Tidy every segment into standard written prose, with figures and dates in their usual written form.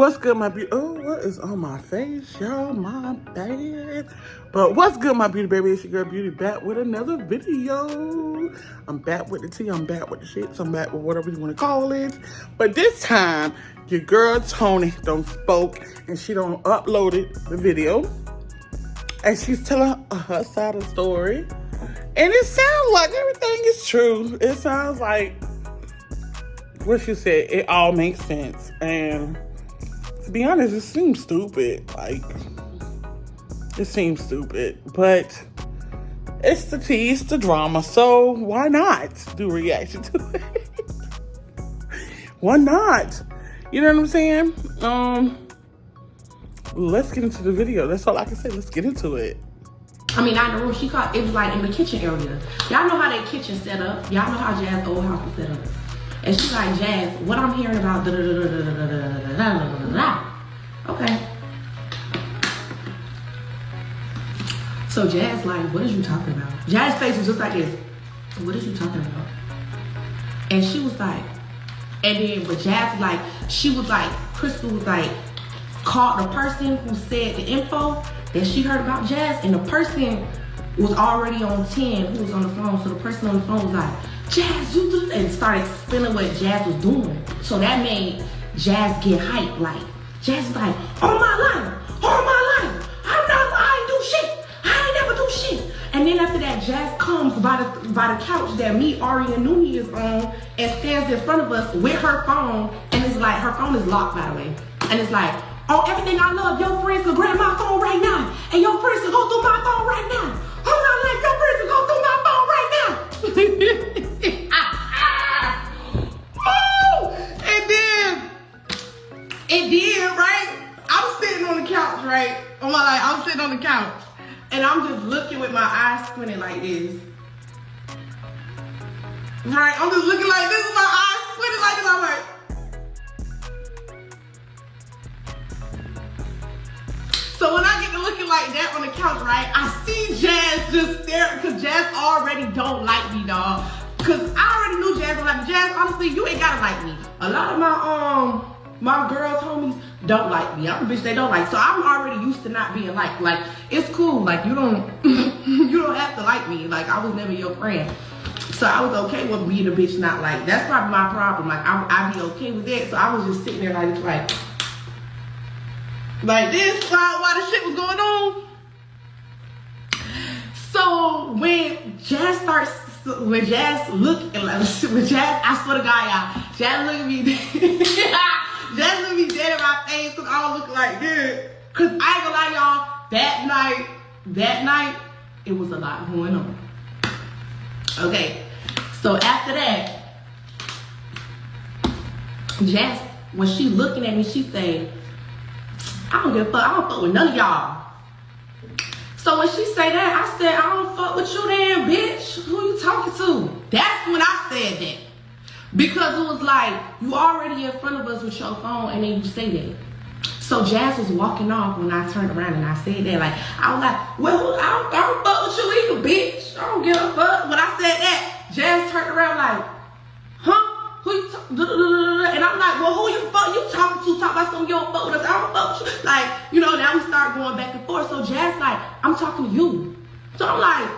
What's good, my beauty? Oh, what is on my face, y'all? My bad. But what's good, my beauty baby? It's your girl Beauty back with another video. I'm back with the tea. I'm back with the shits. I'm back with whatever you want to call it. But this time, your girl Toni don't spoke and she don't uploaded the video. And she's telling her side of the story. And it sounds like everything is true. It sounds like what she said. It all makes sense. And to be honest, it seems stupid. Like, it seems stupid. But it's the tea, it's the drama. So why not do a reaction to it? Why not? You know what I'm saying? Let's get into the video. That's all I can say. Let's get into it. I mean, not in the room. She called, it was like in the kitchen area. Y'all know how that kitchen set up. Y'all know how Jazz old house was set up. And she's like, Jazz, what I'm hearing about da da da da da da da da da da. Okay. So Jazz like, what is you talking about? Jazz's face was just like this. What is you talking about? And she was like, and then but Jazz like, she was like, Crystal was like, called the person who said the info that she heard about Jazz, and the person was already on 10 who was on the phone. So the person on the phone was like, Jazz, you do, and started spinning what Jazz was doing. So that made Jazz get hyped. Like, Jazz was like, all my life, I ain't do shit. I ain't never do shit. And then after that, Jazz comes by the couch that me, Ari, and Numi is on, and stands in front of us with her phone, and it's like, her phone is locked, by the way. And it's like, oh, everything I love, your friends can grab my phone right now, and your friends can go through my phone right now. Hold on, like your friends can go through my phone right now. Oh, and then, right? I'm sitting on the couch, right? I'm sitting on the couch, and I'm just looking with my eyes squinting like this. Right? I'm just looking like this with my eyes squinting like this. I'm like. So when I get to looking like that on the couch, right, I see Jazz just staring, because Jazz already don't like me, dog. Because I already knew Jazz don't like me. Jazz, honestly, you ain't gotta like me. A lot of my girls, homies, don't like me. I'm a bitch they don't like. So I'm already used to not being liked. Like, it's cool. Like, you don't you don't have to like me. Like, I was never your friend. So I was okay with being a bitch not liked. That's probably my problem. Like, I'd be okay with that. So I was just sitting there like this while the shit was going on. So when Jazz I swear to God, y'all, Jazz look at me, Jazz look at me dead in my face because I don't look like this. Cause I ain't gonna lie, y'all, that night, it was a lot going on. Okay, so after that, Jazz, when she looking at me, she said, I don't give a fuck. I don't fuck with none of y'all. So when she say that, I said, I don't fuck with you then, bitch. Who you talking to? That's when I said that. Because it was like, you already in front of us with your phone and then you say that. So Jazz was walking off when I turned around and I said that. Like, I was like, well, I don't fuck with you either, bitch. I don't give a fuck. When I said that, Jazz turned around like, huh? Who you talking? And I'm like, well, who you talking to? Talk about something you don't fuck with us. I don't fuck with you. Like, you know, now we start going back and forth. So Jazz like, I'm talking to you. So I'm like,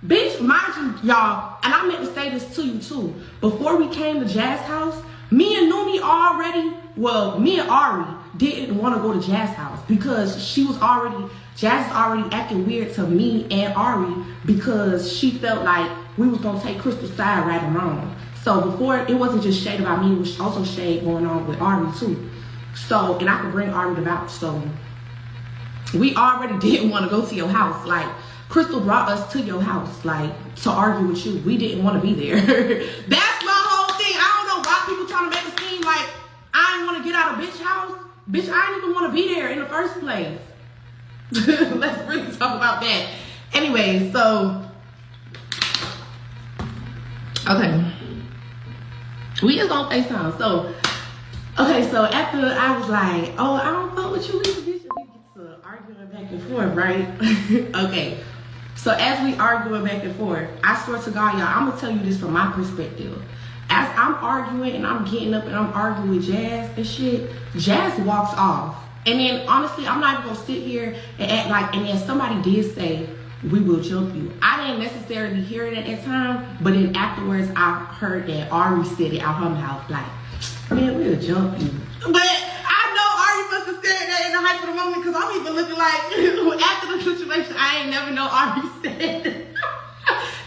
bitch, mind you, y'all, and I meant to say this to you too. Before we came to Jazz's house, me and Numi me and Ari didn't want to go to Jazz's house because Jazz is already acting weird to me and Ari because she felt like we was gonna take Crystal's side right and wrong. So before, it wasn't just shade about me, it was also shade going on with Ari too. So, and I could bring Ari to vouch. So we already didn't want to go to your house. Like, Crystal brought us to your house, like, to argue with you. We didn't want to be there. That's my whole thing. I don't know why people trying to make it seem like I didn't want to get out of bitch house. Bitch, I didn't even want to be there in the first place. Let's really talk about that. Anyway, so, okay. We just gonna FaceTime. So, okay, so after I was like, oh, I don't fuck with you either, bitch. We get to arguing back and forth, right? Okay. So as we arguing back and forth, I swear to God, y'all, I'm gonna tell you this from my perspective. as I'm arguing and I'm getting up and I'm arguing with Jazz and shit, Jazz walks off. And then honestly, I'm not even gonna sit here and act like, and then somebody did say, we will jump you. I didn't necessarily hear it at that time, but then afterwards I heard that Ari said it out her mouth, like, man, we'll jump you. But I know Ari must have said that in the hype of the moment, because I'm even looking like, after the situation, I ain't never know Ari said it.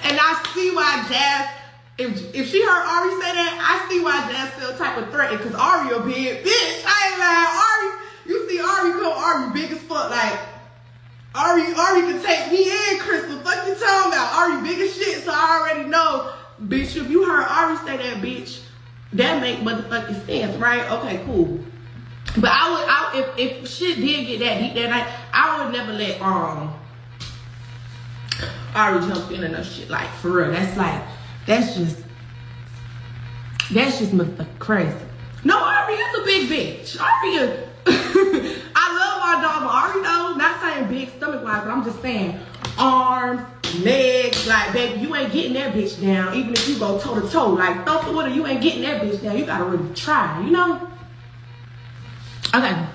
And I see why Jazz, if she heard Ari say that, I see why Jazz feel type of threatened, because Ari a big bitch. I ain't lying. Ari, you see Ari come, Ari big as fuck, like, Ari can take me in, Crystal. Fuck you talking about? Ari big as shit, so I already know, bitch, if you heard Ari say that, bitch, that make motherfucking sense, right? Okay, cool. But if shit did get that deep that night, I would never let Ari jump in and that shit, like, for real. That's just motherfucking crazy. No, Ari is a big bitch. Ari is, I love my dog, but Ari though, not saying big stomach wise, but I'm just saying arms, legs, like, baby, you ain't getting that bitch down, even if you go toe to toe, like, thump the water, you ain't getting that bitch down. You gotta really try, you know? Okay,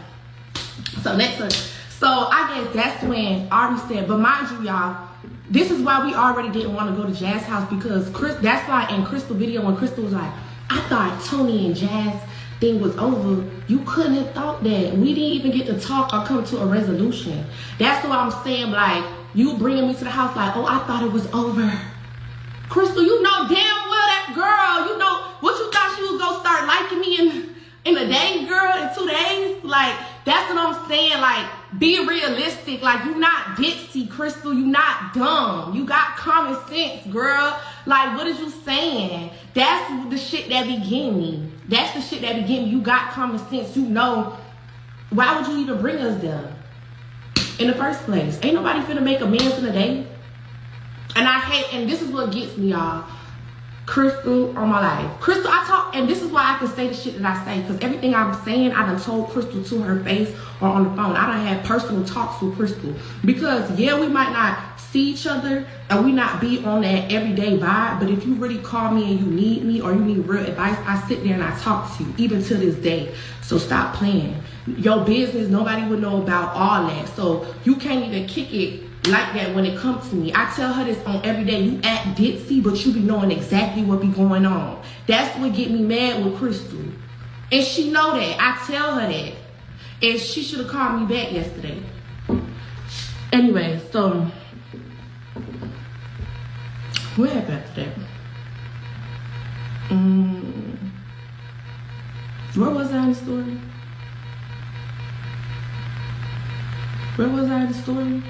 so next one. So I guess that's when Ari said, but mind you, y'all, this is why we already didn't want to go to Jazz's house, because that's why in Crystal video, when Crystal was like, I thought Tony and Jazz thing was over, you couldn't have thought that. We didn't even get to talk or come to a resolution. That's what I'm saying, like, you bringing me to the house like, oh, I thought it was over. Crystal, you know damn well that girl, you know, what you thought she was gonna start liking me in a day, girl, in 2 days? Like, that's what I'm saying, like, be realistic. Like, you not ditzy, Crystal, you not dumb. You got common sense, girl. Like, what is you saying? That's the shit that be getting me. That's the shit that be getting me. You got common sense. You know, why would you even bring us there in the first place? Ain't nobody finna make amends in a day. And I hate, and this is what gets me, y'all. Crystal on my life. Crystal, I talk, and this is why I can say the shit that I say, because everything I'm saying, I done told Crystal to her face or on the phone. I done had personal talks with Crystal. Because, yeah, we might not see each other and we not be on that everyday vibe, but if you really call me and you need me or you need real advice, I sit there and I talk to you, even to this day. So stop playing. Your business, nobody would know about all that. So you can't even kick it like that when it comes to me. I tell her this on every day. You act ditzy, but you be knowing exactly what be going on. That's what get me mad with Crystal. And she know that. I tell her that. And she should have called me back yesterday. Anyway, so what happened after that? Where was I in the story? Where was I in the story?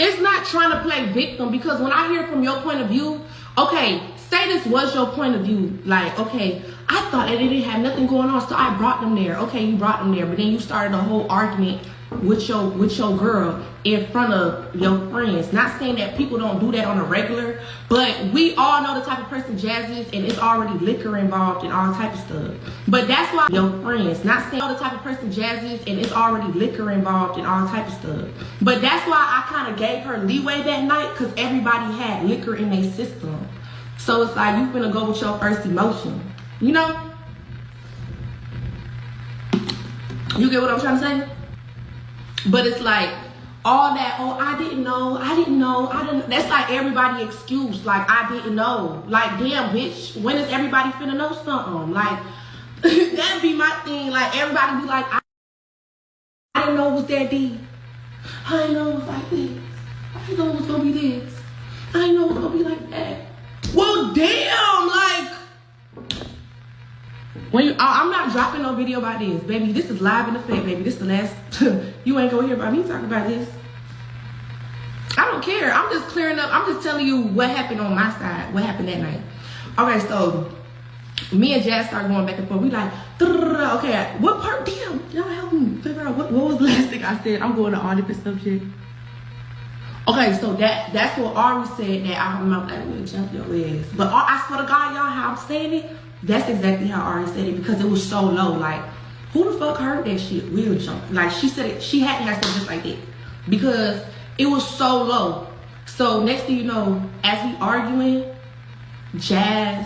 It's not trying to play victim, because when I hear from your point of view, okay, say this was your point of view, like, okay, I thought that they didn't have nothing going on, so I brought them there. Okay, you brought them there, but then you started a whole argument with your girl in front of your friends. Not saying that people don't do that on a regular, but we all know the type of person Jazz is, and it's already liquor involved and all type of stuff. But that's why your friends, not saying the type of person Jazz is, and it's already liquor involved and all type of stuff. But that's why I kind of gave her leeway that night, because everybody had liquor in their system. So it's like, you finna go with your first emotion, you know? You get what I'm trying to say? But it's like, all that, oh, I didn't know, that's like everybody excuse, like, I didn't know. Like, damn, bitch, when is everybody finna know something? Like, that'd be my thing. Like, everybody be like, I didn't know it was that deep. I didn't know it was like this. I didn't know it was gonna be this. I didn't know it was gonna be like that. Well, damn, like, when you, I'm not dropping no video about this, baby. This is live in effect, baby. This is the last. You ain't gonna hear about me talking about this. I don't care. I'm just clearing up. I'm just telling you what happened on my side. What happened that night. Okay, so me and Jazz started going back and forth. We like, okay, what part? Damn, y'all help me figure out what was the last thing I said. I'm going to all different subjects. Okay, so that's what Ari said, that I remember that we'll jump your ass. But I swear to God, y'all, how I'm saying it, that's exactly how Ari said it, because it was so low. Like, who the fuck heard that shit? We'll jump. Like, she said it, she had to have said it just like that, because it was so low. So So next thing you know, as we arguing, Jazz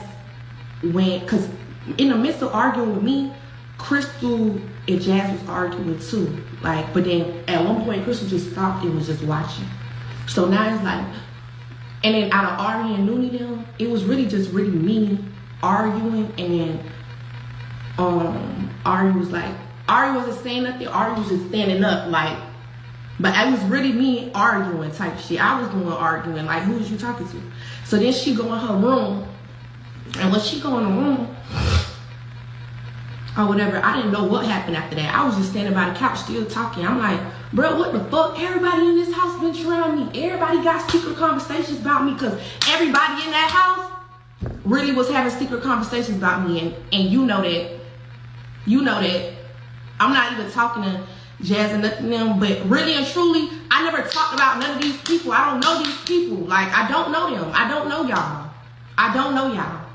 went, because in the midst of arguing with me, Crystal and Jazz was arguing too. Like, but then at one point, Crystal just stopped and was just watching. So now it's like, and then out of Ari and Noonie them, it was really just really me arguing, and then Ari wasn't saying nothing. Ari was just standing up, like, but it was really me arguing type shit. I was doing arguing, like, who was you talking to? So then she go in her room, and when she go in the room or whatever, I didn't know what happened after that. I was just standing by the couch still talking. I'm like, bro, what the fuck? Everybody in this house been around me. Everybody got secret conversations about me, because everybody in that house really was having secret conversations about me. And you know that I'm not even talking to Jazz and nothing them, but really and truly, I never talked about none of these people. I don't know these people. Like, I don't know them. I don't know y'all.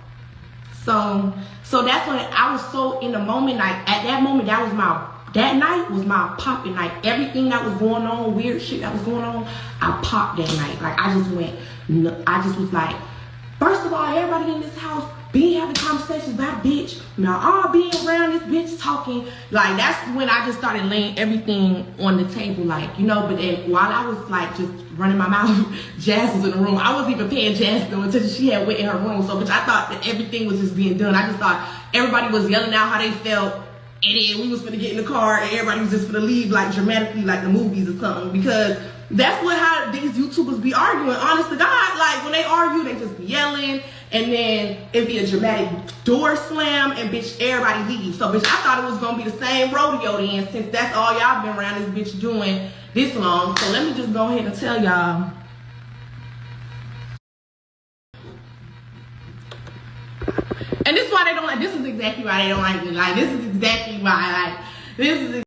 So that's when I was so in the moment. Like, at that moment, that night was my popping night. Everything that was going on, weird shit that was going on, I popped that night. Like, I just was like, first of all, everybody in this house been having conversations about bitch. Now all being around this bitch talking. Like, that's when I just started laying everything on the table, like, you know. But then while I was like just running my mouth, Jazz was in the room. I wasn't even paying Jazz no attention. She had went in her room. So, bitch, I thought that everything was just being done. I just thought everybody was yelling out how they felt, and then we was finna get in the car and everybody was just finna leave, like, dramatically, like the movies or something. Because that's how these YouTubers be arguing, honest to God. Like, when they argue, they just be yelling, and then it'd be a dramatic door slam, and bitch, everybody leaves. So, bitch, I thought it was gonna be the same rodeo then, since that's all y'all been around this bitch doing this long. So let me just go ahead and tell y'all. And this is why they don't like, this is exactly why they don't like me. Like, this is exactly why, like,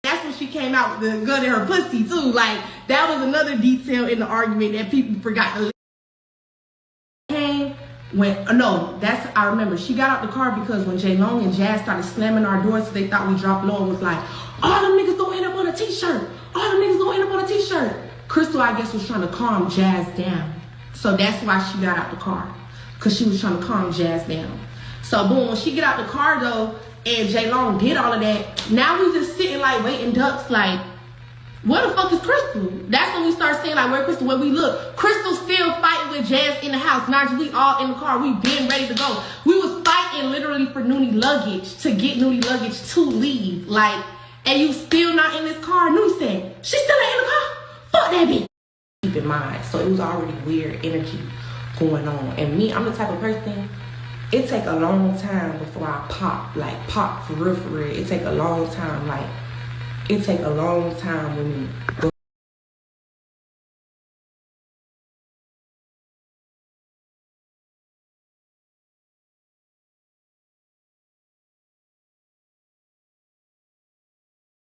that's when she came out with the gun in her pussy too. Like, that was another detail in the argument that people forgot to I remember she got out the car because when J Long and Jazz started slamming our doors, so they thought we dropped low, and was like, all them niggas gonna end up on a t-shirt. Crystal, I guess, was trying to calm Jazz down. So that's why she got out the car, because she was trying to calm Jazz down. So boom, when she get out the car though, and J Long did all of that, now we just sitting like waiting ducks, like, where the fuck is Crystal? That's when we start saying, like, where Crystal? When we look, Crystal still fighting with Jazz in the house. Now we all in the car. We been ready to go. We was fighting literally for Noonie luggage, to get Noonie luggage to leave. Like, and you still not in this car? Noonie said, she still ain't in the car? Fuck that bitch. Keep in mind, so it was already weird energy going on. And me, I'm the type of person, it take a long time before I pop. Like, pop for real, for real. It take a long time. Like, it take a long time when you go